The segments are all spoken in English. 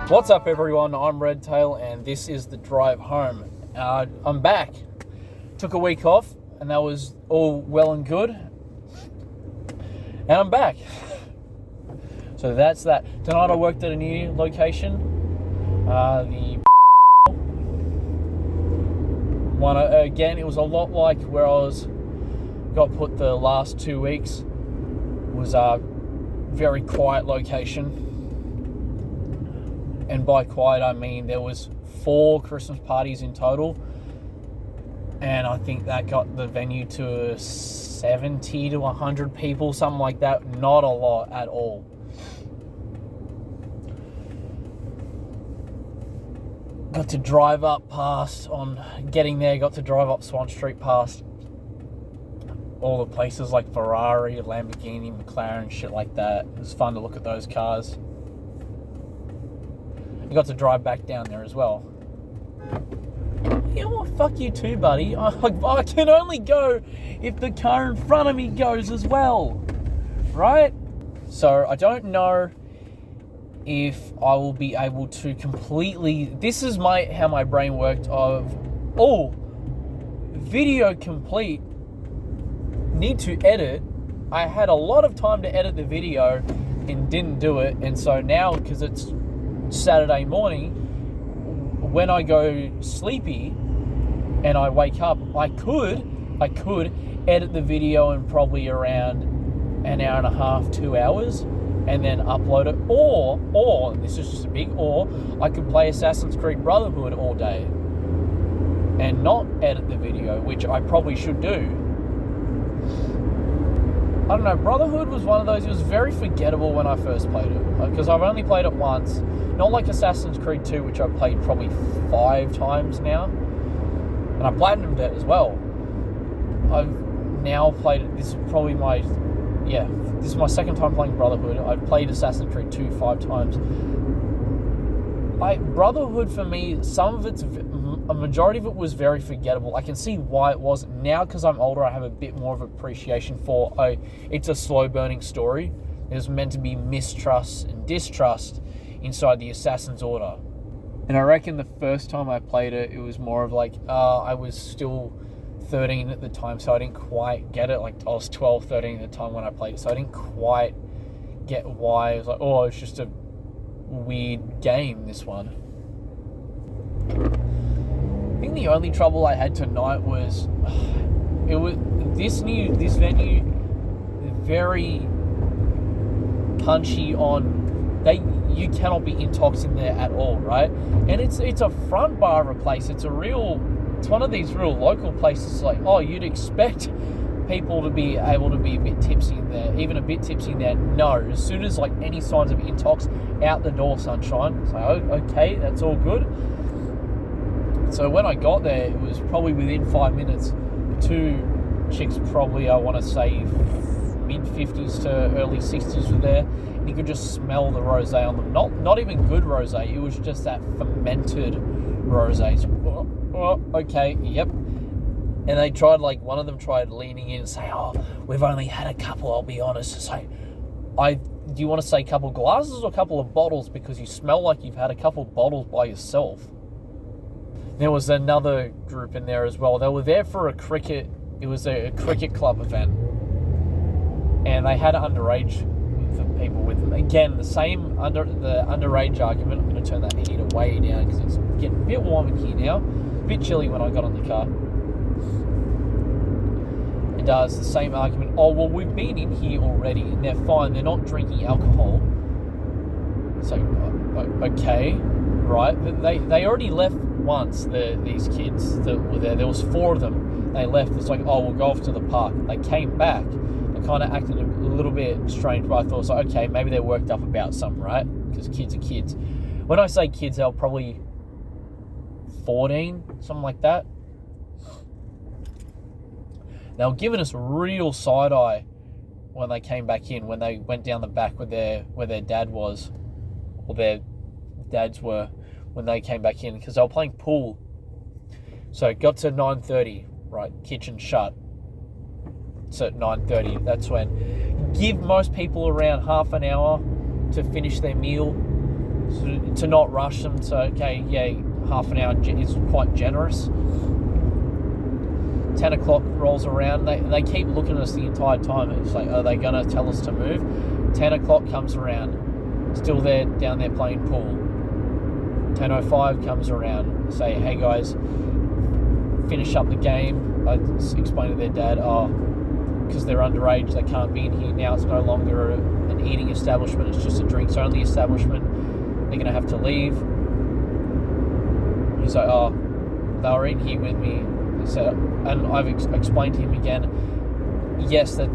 What's up, everyone? I'm Redtail, and this is the drive home. I'm back. Took a week off, and that was all well and good. And I'm back. So that's that. Tonight I worked at a new location. The one again. It was a lot like where I got put the last 2 weeks. It was a very quiet location. And by quiet, I mean there was 4 Christmas parties in total. And I think that got the venue to 70 to 100 people, something like that. Not a lot at all. Got to drive up past, on getting there, got to drive up Swan Street past all the places like Ferrari, Lamborghini, McLaren, shit like that. It was fun to look at those cars. You got to drive back down there as well. You know what? Fuck you too, buddy. I can only go if the car in front of me goes as well. Right? So I don't know if I will be able to completely... This is how my brain worked of... video complete. Need to edit. I had a lot of time to edit the video and didn't do it. And so now, because it's Saturday morning, when I go sleepy and I wake up, I could edit the video in probably around an hour and a half, 2 hours, and then upload it. Or this is just a big or, I could play Assassin's Creed Brotherhood all day and not edit the video, which I probably should do. I don't know, Brotherhood was one of those, it was very forgettable when I first played it, because I've only played it once. Not like Assassin's Creed 2, which I've played probably 5 times now. And I platinumed it as well. I've now played it, this is probably this is my second time playing Brotherhood. I've played Assassin's Creed 2 5 times. Brotherhood for me, a majority of it was very forgettable. I can see why it was. Now, because I'm older, I have a bit more of appreciation for, it's a slow burning story. There's meant to be mistrust and distrust inside the Assassin's Order. And I reckon the first time I played it, it was more of like, I was still 13 at the time, so I didn't quite get it. Like, I was 12, 13 at the time when I played it, so I didn't quite get why. It was like, it's just a weird game, this one. I think the only trouble I had tonight was, this venue, very punchy on, you cannot be intox in there at all, right? And it's a front bar of a place. It's one of these real local places. Like, you'd expect people to be able to be a bit tipsy in there, even a bit tipsy in there. No, as soon as like any signs of intox, out the door, sunshine. So okay, that's all good. So when I got there, it was probably within 5 minutes. 2 chicks, probably I want to say mid-50s to early 60s were there, and you could just smell the rosé on them. Not even good rosé, it was just that fermented rosé. So, okay, yep. And they tried, like, one of them tried leaning in and say, we've only had a couple, I'll be honest. It's like, do you want to say a couple glasses or a couple of bottles? Because you smell like you've had a couple of bottles by yourself. There was another group in there as well. They were there for it was a cricket club event. And they had underage people with them. Again, the underage argument. I'm going to turn that heater way down because it's getting a bit warm in here now. A bit chilly when I got on the car. It does the same argument. We've been in here already and they're fine. They're not drinking alcohol. So, okay, right. But they already left once, these kids that were there. There was 4 of them. They left. It's like, we'll go off to the park. They came back. They kind of acted a little bit strange, but I thought, so, okay, maybe they're worked up about something, right? Because kids are kids. When I say kids, they're probably 14, something like that. They were giving us real side eye when they came back in, when they went down the back where their dad was, or their dads were, when they came back in, because they were playing pool. So it got to 9:30, right? Kitchen shut. So at 9:30, that's when. Give most people around half an hour to finish their meal, to not rush them. So, okay, yeah, half an hour is quite generous. 10 o'clock rolls around. They keep looking at us the entire time. It's like, are they going to tell us to move? 10 o'clock comes around. Still there, down there playing pool. 10:05 comes around. Say, hey guys, finish up the game. I explain to their dad, because they're underage, they can't be in here now. It's no longer an eating establishment. It's just a drinks-only establishment. They're going to have to leave. He's like, they were in here with me. So, and I've explained to him again, yes, that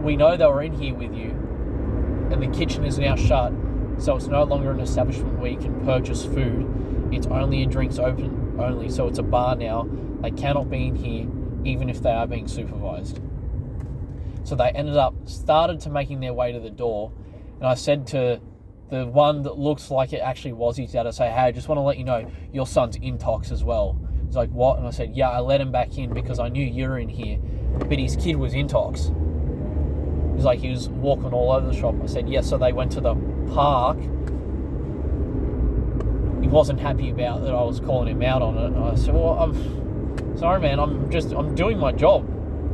we know they were in here with you, and the kitchen is now shut, so it's no longer an establishment where you can purchase food. It's only a drinks open only, so it's a bar now. They cannot be in here, even if they are being supervised. So they started to making their way to the door, and I said to the one that looks like it actually was his dad, I say, hey, I just want to let you know, your son's intox as well. He's like, what? And I said, yeah, I let him back in because I knew you were in here, but his kid was intox. He's like, he was walking all over the shop. I said, yeah, so they went to the park. He wasn't happy about that I was calling him out on it. And I said, well, I'm sorry, man, I'm doing my job.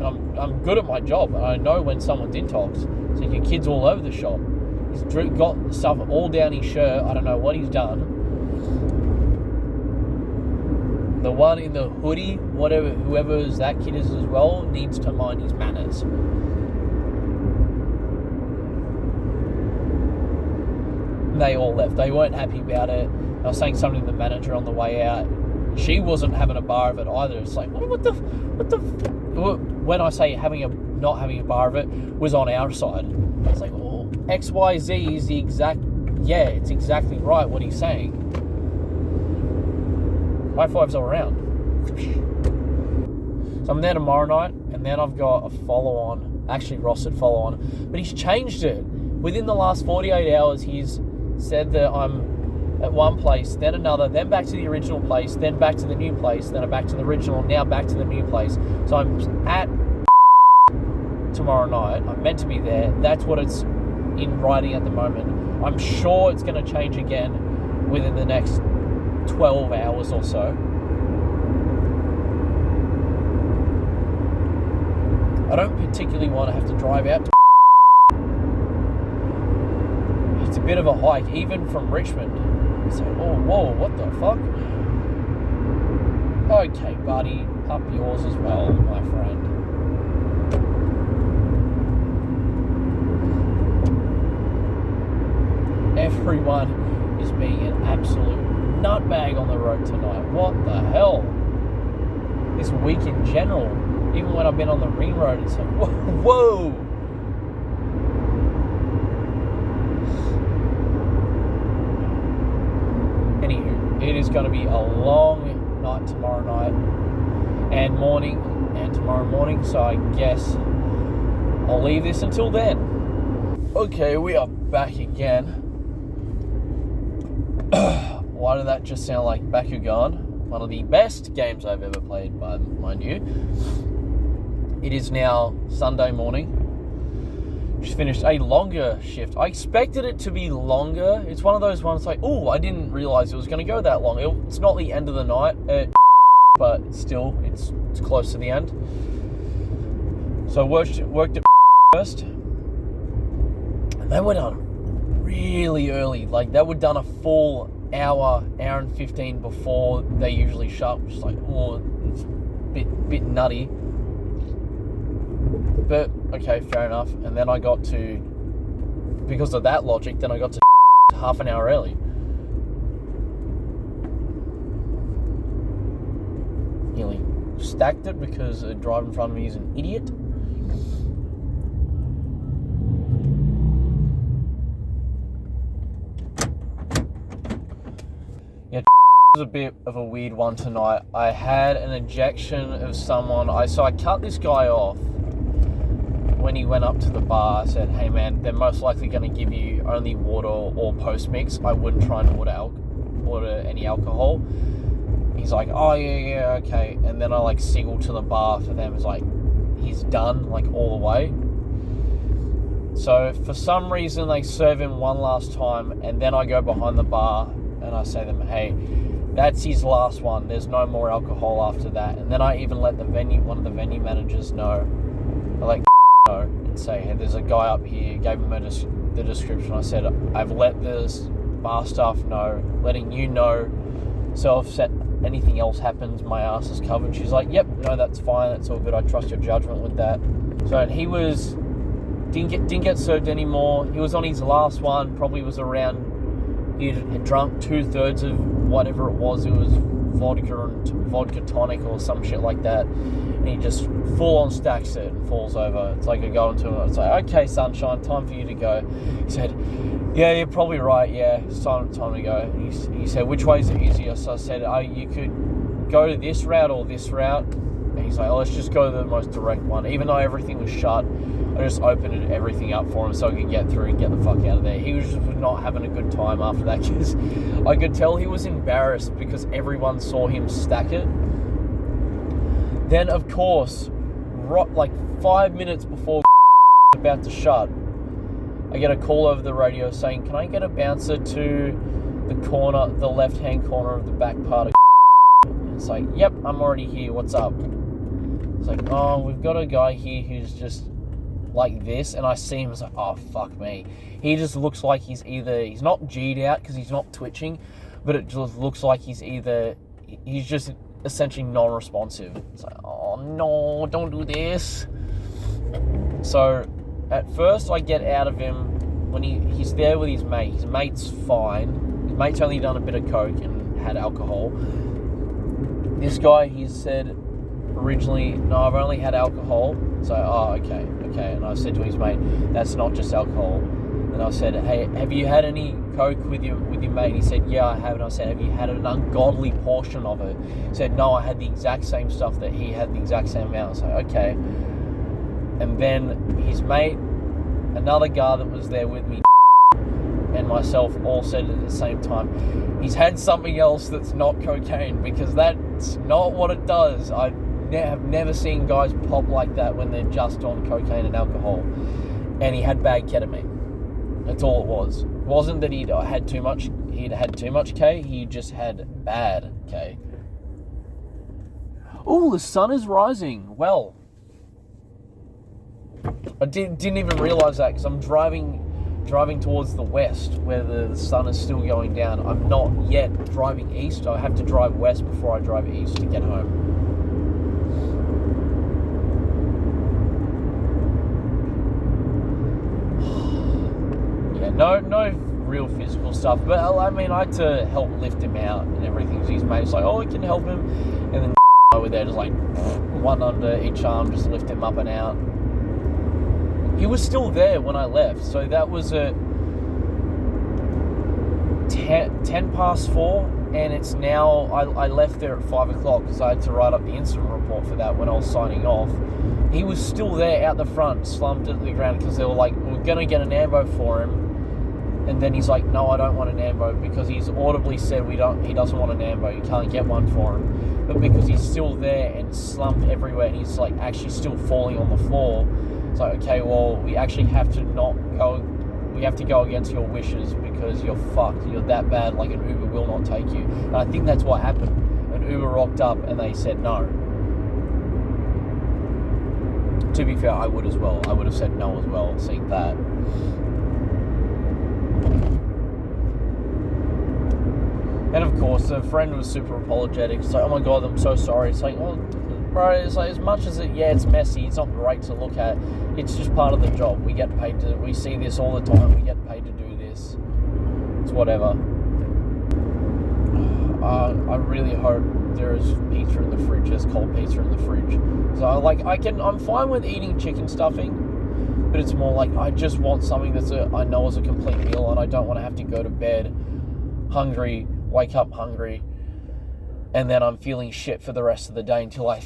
And I'm good at my job. And I know when someone's intox. So your kid's all over the shop. He's got stuff all down his shirt. I don't know what he's done. The one in the hoodie, whoever that kid is as well, needs to mind his manners. They all left. They weren't happy about it. I was saying something to the manager on the way out. She wasn't having a bar of it either. It's like, what the? When I say not having a bar of it, was on our side. It's like, well, XYZ is the exact. Yeah, it's exactly right what he's saying. High fives all around. So I'm there tomorrow night, and then I've got a follow-on, actually rostered follow-on, but he's changed it. Within the last 48 hours, he's said that I'm at one place, then another, then back to the original place, then back to the new place, then back to the original, now back to the new place. So I'm at tomorrow night. I'm meant to be there. That's what it's in writing at the moment. I'm sure it's going to change again within the next 12 hours or so. I don't particularly want to have to drive out to it's a bit of a hike, even from Richmond. So, whoa, what the fuck? Okay, buddy, up yours as well, my friend. Everyone is being an absolute nutbag on the road tonight. What the hell? This week in general, even when I've been on the ring road, it's like, whoa. Anywho, it is going to be a long night tomorrow night and morning and tomorrow morning, so I guess I'll leave this until then. Okay, we are back again. Why did that just sound like Bakugan? One of the best games I've ever played, mind you. It is now Sunday morning. Just finished a longer shift. I expected it to be longer. It's one of those ones like, I didn't realise it was going to go that long. It's not the end of the night, but still, it's close to the end. So I worked at first. And they were done really early. Like, they were done a full hour and 15 before they usually shut, which is like, it's a bit nutty. But, okay, fair enough. And then I got to, because of that logic, then I got to half an hour early. Nearly stacked it because the driver in front of me is an idiot. Yeah, was a bit of a weird one tonight. I had an ejection of someone. So I cut this guy off when he went up to the bar. I said, hey man, they're most likely going to give you only water or post-mix. I wouldn't try and order any alcohol. He's like, oh yeah, okay. And then I signaled to the bar for them. It's like, he's done, all the way. So for some reason they serve him one last time, and then I go behind the bar and I say to them, hey, that's his last one. There's no more alcohol after that. And then I even let one of the venue managers know. I let know and say, hey, there's a guy up here. Gave him the description. I said, I've let this bar staff know, letting you know. So if anything else happens, my ass is covered. She's like, yep, no, that's fine. That's all good. I trust your judgment with that. So he didn't get served anymore. He was on his last one. Probably was around. He had drunk 2/3 of whatever it was. It was vodka tonic or some shit like that. And he just full on stacks it and falls over. It's like I go into him. It's like, okay, sunshine, time for you to go. He said, yeah, you're probably right. Yeah, it's time to go. He said, which way is it easier? So I said, you could go to this route or this route. And he's like, oh, let's just go to the most direct one. Even though everything was shut, I just opened everything up for him so I could get through and get the fuck out of there. He was just not having a good time after that because I could tell he was embarrassed because everyone saw him stack it. Then, of course, like 5 minutes before about to shut, I get a call over the radio saying, can I get a bouncer to the left-hand corner of the back part of It's like, yep, I'm already here. What's up? It's like, oh, we've got a guy here who's just like this, and I see him as like, oh, fuck me. He just looks like he's not G'd out because he's not twitching, but it just looks like he's just essentially non-responsive. It's like, oh no, don't do this. So at first I get out of him when he's there with his mate. His mate's fine. His mate's only done a bit of coke and had alcohol. This guy, he said originally, no, I've only had alcohol. So, oh, okay. And I said to his mate, that's not just alcohol. And I said, hey, have you had any coke with your mate? He said, yeah, I have. And I said, have you had an ungodly portion of it? He said, no, I had the exact same stuff that he had, the exact same amount. I was like, okay. And then his mate, another guy that was there with me, and myself all said at the same time, he's had something else that's not cocaine, because that's not what it does. I have never seen guys pop like that when they're just on cocaine and alcohol. And he had bad ketamine. That's all it was. It wasn't that he'd had too much K, he just had bad K. Oh, the sun is rising. Well, I didn't even realise that because I'm driving towards the west where the sun is still going down. I'm not yet driving east. I have to drive west before I drive east to get home. Yeah, no real physical stuff, but I mean, I had to help lift him out and everything. So his mate's like, oh, I can help him, and then over there just like one under each arm, just lift him up and out. He was still there when I left, so that was at 4:10, and it's now, I left there at 5 o'clock because I had to write up the incident report for that when I was signing off. He was still there out the front, slumped at the ground, because they were like, we're going to get an ambo for him. And then he's like, no, I don't want an ambo, because he's audibly said he doesn't want an ambo, you can't get one for him. But because he's still there and slumped everywhere, and he's like actually still falling on the floor, it's like, okay, well, we actually have to go against your wishes because you're fucked. You're that bad, like an Uber will not take you. And I think that's what happened. An Uber rocked up and they said no. To be fair, I would as well. I would have said no as well, seeing that. And of course, the friend was super apologetic. It's like, oh my God, I'm so sorry. It's like, well, bro, it's like, as much as it's messy, it's not great to look at. It's just part of the job. We get paid we see this all the time. We get paid to do this. It's whatever. I really hope there is pizza in the fridge. There's cold pizza in the fridge. So I'm fine with eating chicken stuffing, but it's more like I just want something I know is a complete meal, and I don't want to have to go to bed hungry, wake up hungry, and then I'm feeling shit for the rest of the day until I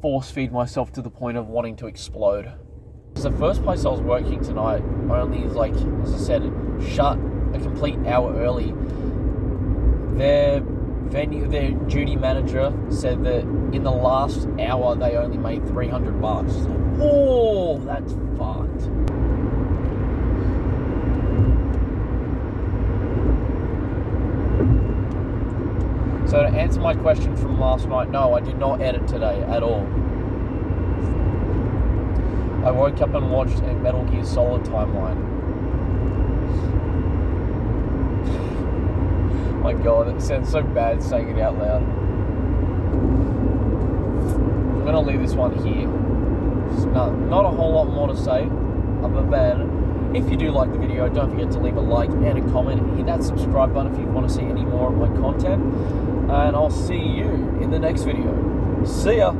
force feed myself to the point of wanting to explode. The first place I was working tonight only is, like, as I said, shut a complete hour early. Their duty manager said that in the last hour they only made $300. Oh, that's fucked. So to answer my question from last night, no, I did not edit today at all. I woke up and watched a Metal Gear Solid timeline. My God, it sounds so bad saying it out loud. I'm going to leave this one here. Not a whole lot more to say, other than if you do like the video, don't forget to leave a like and a comment. Hit that subscribe button if you want to see any more of my content. And I'll see you in the next video. See ya!